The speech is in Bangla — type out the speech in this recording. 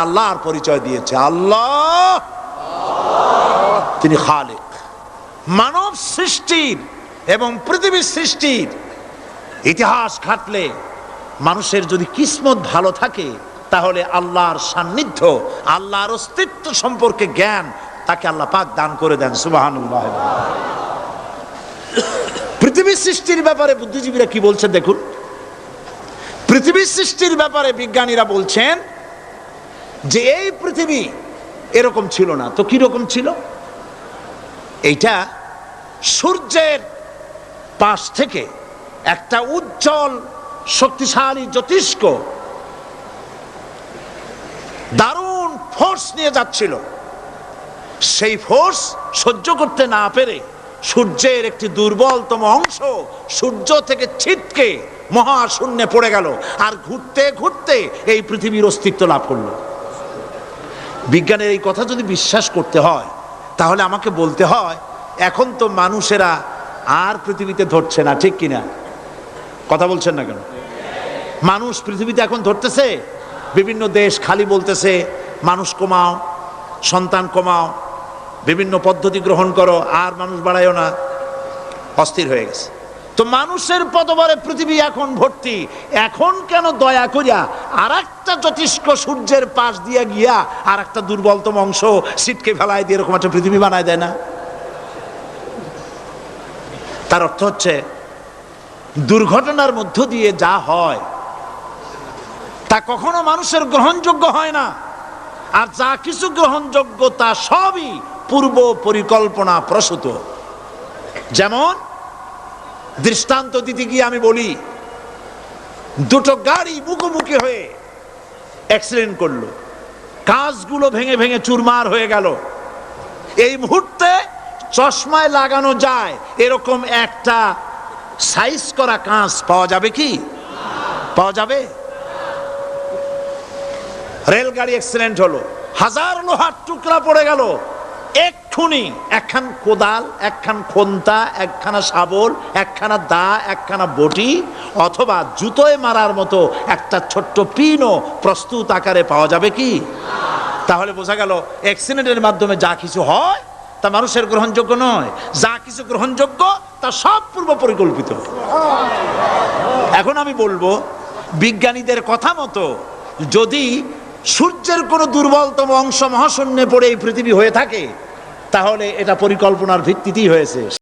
আল্লাহর পরিচয় দিয়েছে। আল্লাহ তিনি খালিক। মানব সৃষ্টির এবং পৃথিবীর সৃষ্টির ইতিহাস ঘাটলে মানুষের যদি কিসমত ভালো থাকে তাহলে আল্লাহর সান্নিধ্য, আল্লাহর অস্তিত্ব সম্পর্কে জ্ঞান তাকে আল্লাহ পাক দান করে দেন। সুবহানাল্লাহ। পৃথিবীর সৃষ্টির ব্যাপারে বুদ্ধিজীবীরা কি বলছেন দেখুন। পৃথিবীর সৃষ্টির ব্যাপারে বিজ্ঞানীরা বলছেন যে এই পৃথিবী এরকম ছিল না তো কি রকম ছিল। এইটা সূর্যের পাশ থেকে একটা উজ্জ্বল শক্তিশালী জ্যোতিষ্ক দারুণ ফোর্স নিয়ে যাচ্ছিল। সেই ফোর্স সহ্য করতে না পেরে সূর্যের একটি দুর্বলতম অংশ সূর্য থেকে ছিটকে মহাশূন্যে পড়ে গেল আর ঘুরতে ঘুরতে এই পৃথিবীর অস্তিত্ব লাভ করলো। বিজ্ঞানের এই কথা যদি বিশ্বাস করতে হয় তাহলে আমাকে বলতে হয় এখন তো মানুষেরা আর পৃথিবীতে ধরছে না, ঠিক কিনা? কথা বলছেন না কেন? মানুষ পৃথিবীতে এখন ধরতেছে। বিভিন্ন দেশ খালি বলতেছে মানুষ কমাও, সন্তান কমাও, বিভিন্ন পদ্ধতি গ্রহণ করো, আর মানুষ বাড়ায়ও না, অস্থির হয়ে গেছে। তো মানুষের পদবরে পৃথিবী এখন ভর্তি। এখন কেন দয়া করিয়া আর একটা জ্যোতিষ্ক সূর্যের পাশ দিয়ে গিয়া আর একটা দুর্বলতম অংশ সিটকে ফেলায় দিয়ে এরকম একটা পৃথিবী বানায় দেয় না? তার অর্থ হচ্ছে দুর্ঘটনার মধ্য দিয়ে যা হয় তা কখনো মানুষের গ্রহণযোগ্য হয় না, আর যা কিছু গ্রহণযোগ্য তা সবই পূর্ব পরিকল্পনা প্রসূত। যেমন দৃষ্টান্ত দিতে গিয়ে আমি বলি, দুটো গাড়ি মুখোমুখি হয়ে অ্যাক্সিডেন্ট করলো, কাঁচগুলো ভেঙে ভেঙে চুরমার হয়ে গেল। এই মুহূর্তে চশমায় লাগানো যায় এরকম একটা সাইজ করা কাঁচ পাওয়া যাবে কি? পাওয়া যাবে? রেলগাড়ি অ্যাক্সিডেন্ট হলো, হাজার লোহার টুকরা পড়ে গেল, এক্ষুনি একখান কোদাল, একখান খন্তা, একখানা শাবল, একখানা দা, একখানা বটি অথবা জুতোয় মারার মতো একটা ছোট্ট পিনও প্রস্তুত আকারে পাওয়া যাবে কি? তাহলে বোঝা গেল অ্যাক্সিডেন্টের মাধ্যমে যা কিছু হয় তা মানুষের গ্রহণযোগ্য নয়, যা কিছু গ্রহণযোগ্য তা সব পূর্ব পরিকল্পিত। এখন আমি বলবো বিজ্ঞানীদের কথা মতো যদি সূর্যের কোনো দুর্বলতম অংশ মহাশূন্যে পড়ে এই পৃথিবী হয়ে থাকে তাহলে এটা পরিকল্পনার ভিত্তিতেই হয়েছে।